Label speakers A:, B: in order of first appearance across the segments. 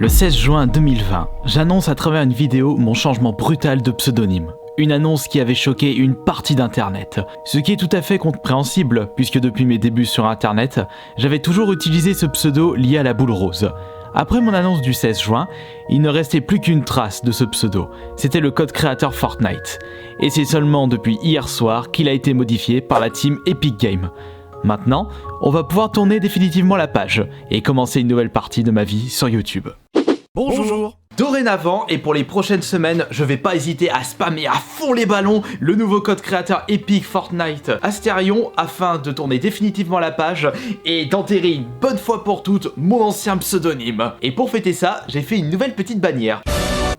A: Le 16 juin 2020, j'annonce à travers une vidéo mon changement brutal de pseudonyme. Une annonce qui avait choqué une partie d'internet. Ce qui est tout à fait compréhensible, puisque depuis mes débuts sur internet, j'avais toujours utilisé ce pseudo lié à la boule rose. Après mon annonce du 16 juin, il ne restait plus qu'une trace de ce pseudo. C'était le code créateur Fortnite. Et c'est seulement depuis hier soir qu'il a été modifié par la team Epic Games. Maintenant, on va pouvoir tourner définitivement la page et commencer une nouvelle partie de ma vie sur YouTube.
B: Bonjour.
A: Dorénavant et pour les prochaines semaines, je vais pas hésiter à spammer à fond les ballons le nouveau code créateur Epic Fortnite Asterion afin de tourner définitivement la page et d'enterrer une bonne fois pour toutes mon ancien pseudonyme. Et pour fêter ça, j'ai fait une nouvelle petite bannière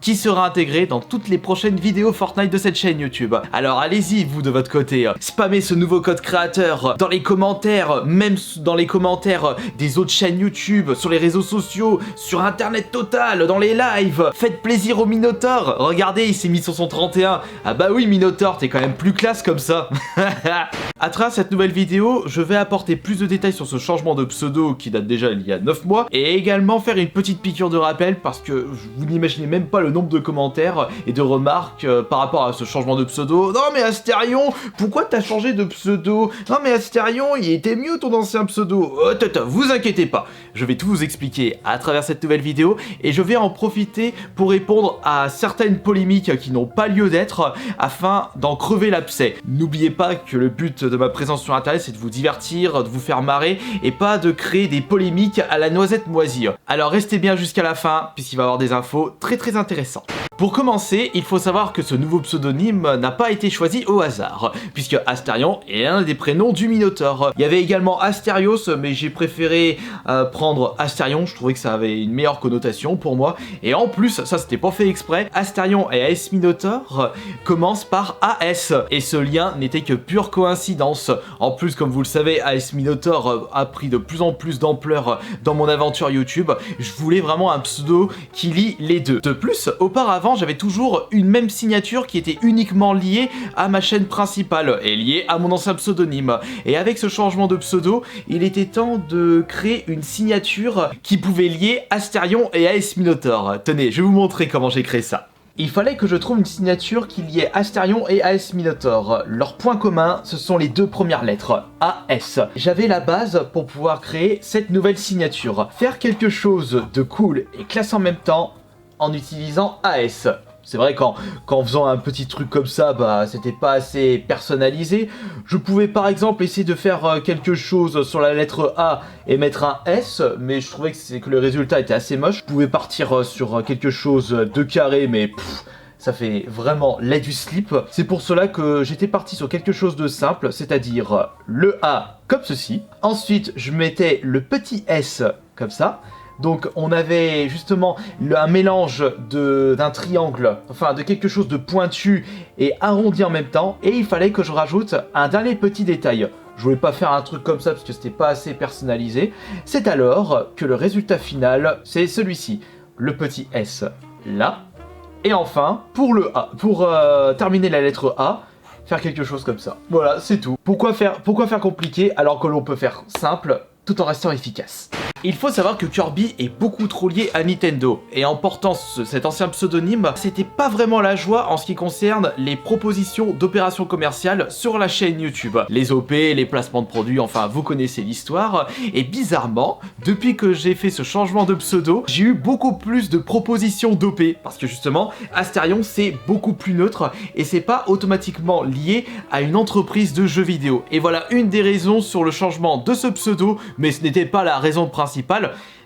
A: qui sera intégré dans toutes les prochaines vidéos Fortnite de cette chaîne YouTube. Alors allez-y, vous de votre côté, spammez ce nouveau code créateur dans les commentaires, même dans les commentaires des autres chaînes YouTube, sur les réseaux sociaux, sur internet total, dans les lives. Faites plaisir au Minotaur. Regardez, il s'est mis sur son 31. Ah bah oui Minotaur, t'es quand même plus classe comme ça. À travers cette nouvelle vidéo, je vais apporter plus de détails sur ce changement de pseudo qui date déjà il y a 9 mois et également faire une petite piqûre de rappel parce que vous n'imaginez même pas le nombre de commentaires et de remarques par rapport à ce changement de pseudo. Non mais Asterion, pourquoi t'as changé de pseudo? Non mais Asterion, il était mieux ton ancien pseudo. Vous inquiétez pas, je vais tout vous expliquer à travers cette nouvelle vidéo et je vais en profiter pour répondre à certaines polémiques qui n'ont pas lieu d'être afin d'en crever l'abcès. N'oubliez pas que le but de ma présence sur internet c'est de vous divertir, de vous faire marrer et pas de créer des polémiques à la noisette moisie. Alors restez bien jusqu'à la fin puisqu'il va y avoir des infos très intéressantes. Pour commencer, il faut savoir que ce nouveau pseudonyme n'a pas été choisi au hasard, puisque Asterion est un des prénoms du Minotaur. Il y avait également Asterios, mais j'ai préféré prendre Asterion, je trouvais que ça avait une meilleure connotation pour moi. Et en plus, ça c'était pas fait exprès, Asterion et AS Minotaur commencent par AS, et ce lien n'était que pure coïncidence. En plus, comme vous le savez, AS Minotaur a pris de plus en plus d'ampleur dans mon aventure YouTube. Je voulais vraiment un pseudo qui lie les deux. De plus, auparavant, j'avais toujours une même signature qui était uniquement liée à ma chaîne principale et liée à mon ancien pseudonyme. Et avec ce changement de pseudo, il était temps de créer une signature qui pouvait lier Asterion et AS Minotaur. Tenez, je vais vous montrer comment j'ai créé ça. Il fallait que je trouve une signature qui liait Asterion et AS Minotaur. Leur point commun, ce sont les deux premières lettres, AS. J'avais la base pour pouvoir créer cette nouvelle signature. Faire quelque chose de cool et classe en même temps, en utilisant AS. C'est vrai qu'en faisant un petit truc comme ça, bah c'était pas assez personnalisé. Je pouvais par exemple essayer de faire quelque chose sur la lettre A et mettre un S, mais je trouvais que le résultat était assez moche. Je pouvais partir sur quelque chose de carré, mais ça fait vraiment lait du slip. C'est pour cela que j'étais parti sur quelque chose de simple, c'est-à-dire le A comme ceci. Ensuite, je mettais le petit S comme ça. Donc on avait justement un mélange d'un triangle, enfin de quelque chose de pointu et arrondi en même temps. Et il fallait que je rajoute un dernier petit détail. Je voulais pas faire un truc comme ça parce que c'était pas assez personnalisé. C'est alors que le résultat final, c'est celui-ci. Le petit S là. Et enfin, pour le A, pour terminer la lettre A, faire quelque chose comme ça. Voilà, c'est tout. Pourquoi faire compliqué alors que l'on peut faire simple tout en restant efficace? Il faut savoir que Kirby est beaucoup trop lié à Nintendo, et en portant cet ancien pseudonyme, c'était pas vraiment la joie en ce qui concerne les propositions d'opérations commerciales sur la chaîne YouTube. Les OP, les placements de produits, enfin vous connaissez l'histoire, et bizarrement, depuis que j'ai fait ce changement de pseudo, j'ai eu beaucoup plus de propositions d'OP, parce que justement, Asterion c'est beaucoup plus neutre, et c'est pas automatiquement lié à une entreprise de jeux vidéo. Et voilà une des raisons sur le changement de ce pseudo, mais ce n'était pas la raison principale.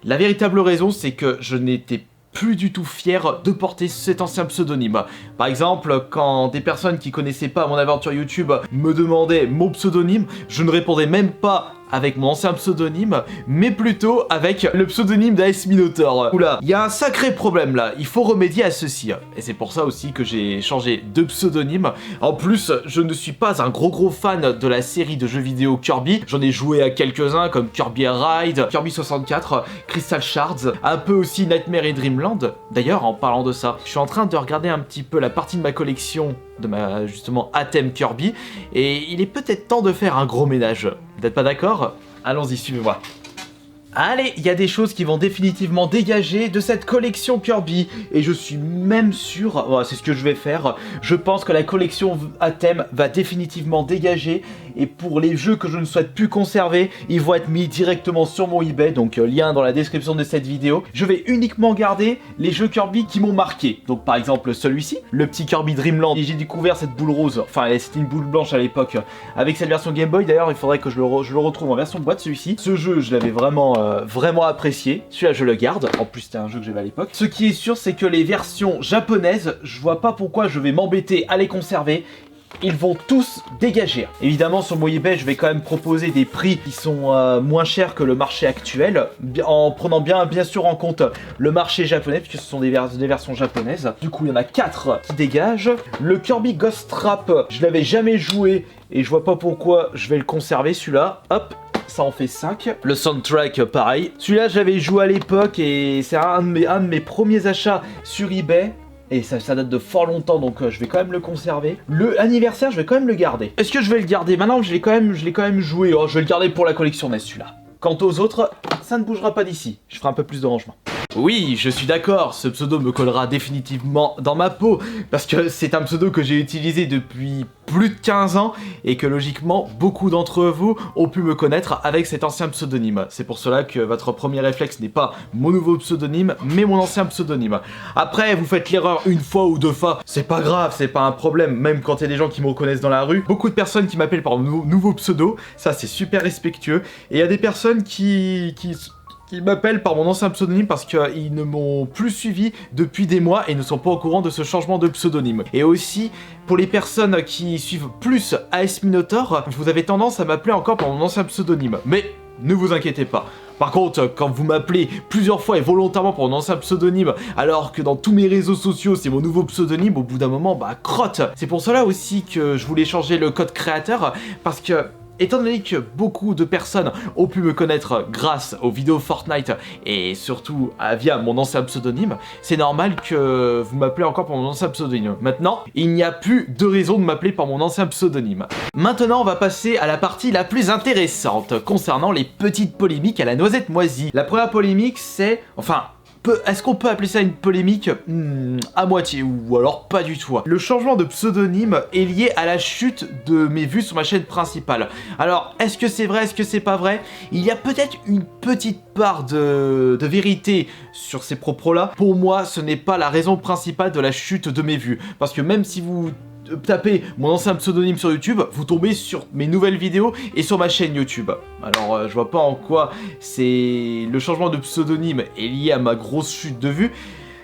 A: La véritable raison, c'est que je n'étais plus du tout fier de porter cet ancien pseudonyme. Par exemple, quand des personnes qui connaissaient pas mon aventure YouTube me demandaient mon pseudonyme, je ne répondais même pas avec mon ancien pseudonyme, mais plutôt avec le pseudonyme d'AS Minotaur. Oula, il y a un sacré problème là, il faut remédier à ceci. Et c'est pour ça aussi que j'ai changé de pseudonyme. En plus, je ne suis pas un gros fan de la série de jeux vidéo Kirby. J'en ai joué à quelques-uns comme Kirby Air Ride, Kirby 64, Crystal Shards, un peu aussi Nightmare et Dreamland. D'ailleurs, en parlant de ça, je suis en train de regarder un petit peu la partie de ma collection de ma justement Atem Kirby et il est peut-être temps de faire un gros ménage. Vous n'êtes pas d'accord? Allons-y, suivez-moi. Allez, il y a des choses qui vont définitivement dégager de cette collection Kirby. Et je suis même sûr, voilà, c'est ce que je vais faire, je pense que la collection à thème va définitivement dégager. Et pour les jeux que je ne souhaite plus conserver, ils vont être mis directement sur mon eBay. Donc lien dans la description de cette vidéo. Je vais uniquement garder les jeux Kirby qui m'ont marqué. Donc par exemple celui-ci, le petit Kirby Dream Land. Et j'ai découvert cette boule rose, enfin c'était une boule blanche à l'époque, avec cette version Game Boy. D'ailleurs il faudrait que je le retrouve en version boîte celui-ci. Ce jeu je l'avais vraiment apprécié. Celui-là je le garde, en plus c'était un jeu que j'avais à l'époque. Ce qui est sûr c'est que les versions japonaises, je vois pas pourquoi je vais m'embêter à les conserver. Ils vont tous dégager. Évidemment sur mon eBay je vais quand même proposer des prix qui sont moins chers que le marché actuel, en prenant bien sûr en compte le marché japonais puisque ce sont des versions japonaises. Du coup il y en a 4 qui dégagent. Le Kirby Ghost Trap, je l'avais jamais joué et je vois pas pourquoi je vais le conserver celui-là. Hop, ça en fait 5. Le soundtrack pareil. Celui-là j'avais joué à l'époque et c'est un de mes premiers achats sur eBay. Et ça date de fort longtemps, donc je vais quand même le conserver. Le anniversaire, je vais quand même le garder. Est-ce que je vais le garder? Maintenant, je l'ai quand même joué. Oh, je vais le garder pour la collection NES, celui-là. Quant aux autres, ça ne bougera pas d'ici. Je ferai un peu plus de rangement. Oui, je suis d'accord, ce pseudo me collera définitivement dans ma peau, parce que c'est un pseudo que j'ai utilisé depuis plus de 15 ans, et que logiquement, beaucoup d'entre vous ont pu me connaître avec cet ancien pseudonyme. C'est pour cela que votre premier réflexe n'est pas mon nouveau pseudonyme, mais mon ancien pseudonyme. Après, vous faites l'erreur une fois ou deux fois, c'est pas grave, c'est pas un problème, même quand il y a des gens qui me reconnaissent dans la rue. Beaucoup de personnes qui m'appellent par mon nouveau pseudo, ça c'est super respectueux, et il y a des personnes qui m'appellent par mon ancien pseudonyme parce qu'ils ne m'ont plus suivi depuis des mois et ne sont pas au courant de ce changement de pseudonyme. Et aussi, pour les personnes qui suivent plus AS Minotaur, vous avez tendance à m'appeler encore par mon ancien pseudonyme. Mais ne vous inquiétez pas. Par contre, quand vous m'appelez plusieurs fois et volontairement pour mon ancien pseudonyme, alors que dans tous mes réseaux sociaux c'est mon nouveau pseudonyme, au bout d'un moment, bah crotte. C'est pour cela aussi que je voulais changer le code créateur, parce que étant donné que beaucoup de personnes ont pu me connaître grâce aux vidéos Fortnite et surtout via mon ancien pseudonyme, c'est normal que vous m'appelez encore par mon ancien pseudonyme. Maintenant, il n'y a plus de raison de m'appeler par mon ancien pseudonyme. Maintenant, on va passer à la partie la plus intéressante concernant les petites polémiques à la noisette moisie. La première polémique, c'est... Enfin... Est-ce qu'on peut appeler ça une polémique? À moitié, ou alors pas du tout. Le changement de pseudonyme est lié à la chute de mes vues sur ma chaîne principale. Alors, est-ce que c'est vrai, est-ce que c'est pas vrai? Il y a peut-être une petite part de vérité sur ces propos-là. Pour moi, ce n'est pas la raison principale de la chute de mes vues. Parce que même si vous tapez mon ancien pseudonyme sur YouTube, vous tombez sur mes nouvelles vidéos et sur ma chaîne YouTube. Alors je vois pas en quoi c'est le changement de pseudonyme est lié à ma grosse chute de vues.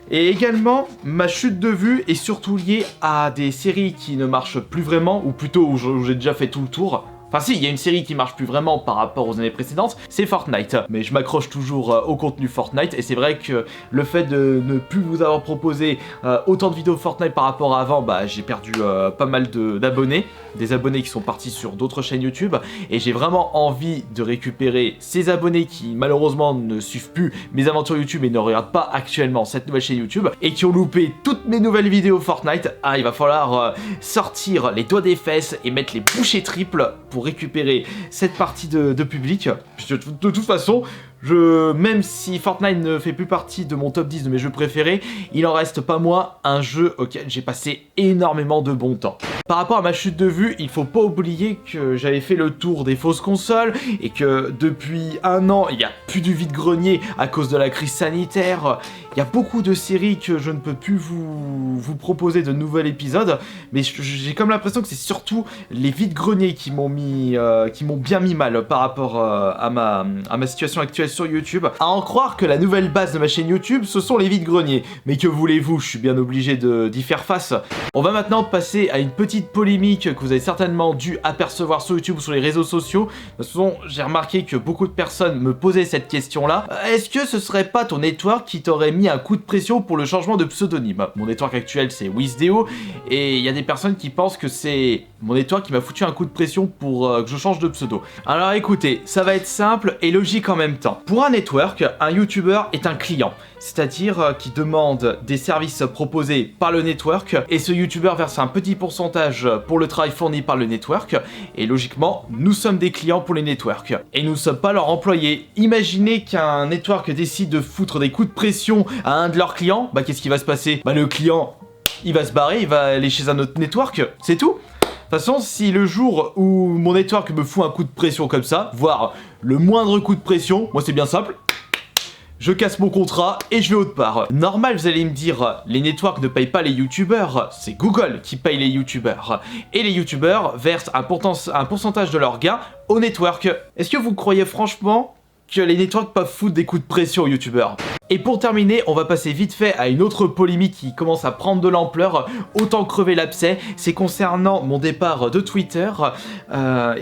A: Et également, ma chute de vue est surtout liée à des séries qui ne marchent plus vraiment, ou plutôt où j'ai déjà fait tout le tour. Enfin si, il y a une série qui marche plus vraiment par rapport aux années précédentes, c'est Fortnite. Mais je m'accroche toujours au contenu Fortnite, et c'est vrai que le fait de ne plus vous avoir proposé autant de vidéos Fortnite par rapport à avant, bah j'ai perdu pas mal d'abonnés, des abonnés qui sont partis sur d'autres chaînes YouTube, et j'ai vraiment envie de récupérer ces abonnés qui malheureusement ne suivent plus mes aventures YouTube et ne regardent pas actuellement cette nouvelle chaîne YouTube, et qui ont loupé toutes mes nouvelles vidéos Fortnite. Ah, il va falloir sortir les doigts des fesses et mettre les bouchées triples pour récupérer cette partie de public. De toute façon, même si Fortnite ne fait plus partie de mon top 10 de mes jeux préférés, il en reste pas moins un jeu auquel j'ai passé énormément de bon temps. Par rapport à ma chute de vue, il faut pas oublier que j'avais fait le tour des fausses consoles et que depuis un an, il n'y a plus du vide-grenier à cause de la crise sanitaire. Il y a beaucoup de séries que je ne peux plus vous proposer de nouveaux épisodes, mais j'ai comme l'impression que c'est surtout les vides-greniers qui m'ont bien mis mal par rapport à ma situation actuelle sur YouTube. À en croire que la nouvelle base de ma chaîne YouTube, ce sont les vides-greniers. Mais que voulez-vous, je suis bien obligé d'y faire face. On va maintenant passer à une petite polémique que vous avez certainement dû apercevoir sur YouTube ou sur les réseaux sociaux. De toute façon, j'ai remarqué que beaucoup de personnes me posaient cette question-là. Est-ce que ce serait pas ton network qui t'aurait mis un coup de pression pour le changement de pseudonyme? Mon network actuel, c'est Wisdeo, et il y a des personnes qui pensent que c'est mon network qui m'a foutu un coup de pression pour que je change de pseudo. Alors écoutez, ça va être simple et logique en même temps. Pour un network, un YouTuber est un client, c'est-à-dire qui demande des services proposés par le network et ce YouTuber verse un petit pourcentage pour le travail fourni par le network et logiquement, nous sommes des clients pour les networks et nous ne sommes pas leurs employés. Imaginez qu'un network décide de foutre des coups de pression à un de leurs clients, bah qu'est-ce qui va se passer? Bah le client, il va se barrer, il va aller chez un autre network, c'est tout. De toute façon, si le jour où mon network me fout un coup de pression comme ça, voire le moindre coup de pression, moi c'est bien simple, je casse mon contrat et je vais autre part. Normal, vous allez me dire, les networks ne payent pas les youtubeurs, c'est Google qui paye les youtubeurs. Et les youtubeurs versent un pourcentage de leurs gains au network. Est-ce que vous croyez franchement que les networks peuvent foutre des coups de pression aux youtubeurs? Et pour terminer, on va passer vite fait à une autre polémique qui commence à prendre de l'ampleur, autant crever l'abcès, c'est concernant mon départ de Twitter,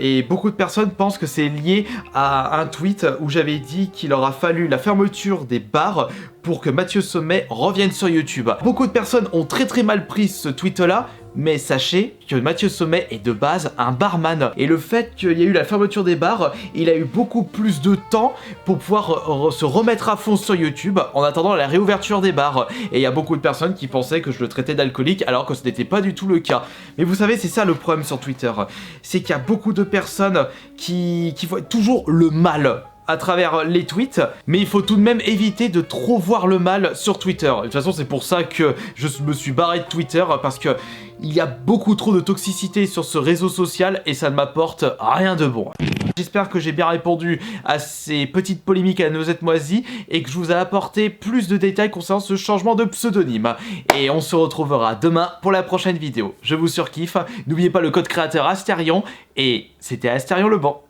A: et beaucoup de personnes pensent que c'est lié à un tweet où j'avais dit qu'il aura fallu la fermeture des bars pour que Mathieu Sommet revienne sur YouTube. Beaucoup de personnes ont très mal pris ce tweet-là, mais sachez que Mathieu Sommet est de base un barman. Et le fait qu'il y a eu la fermeture des bars, il a eu beaucoup plus de temps pour pouvoir se remettre à fond sur YouTube en attendant la réouverture des bars. Et il y a beaucoup de personnes qui pensaient que je le traitais d'alcoolique alors que ce n'était pas du tout le cas. Mais vous savez, c'est ça le problème sur Twitter. C'est qu'il y a beaucoup de personnes qui voient toujours le mal à travers les tweets, mais il faut tout de même éviter de trop voir le mal sur Twitter. De toute façon, c'est pour ça que je me suis barré de Twitter, parce que il y a beaucoup trop de toxicité sur ce réseau social et ça ne m'apporte rien de bon. J'espère que j'ai bien répondu à ces petites polémiques à la noisette moisie et que je vous ai apporté plus de détails concernant ce changement de pseudonyme. Et on se retrouvera demain pour la prochaine vidéo. Je vous surkiffe, n'oubliez pas le code créateur Asterion et c'était Asterion le Banc.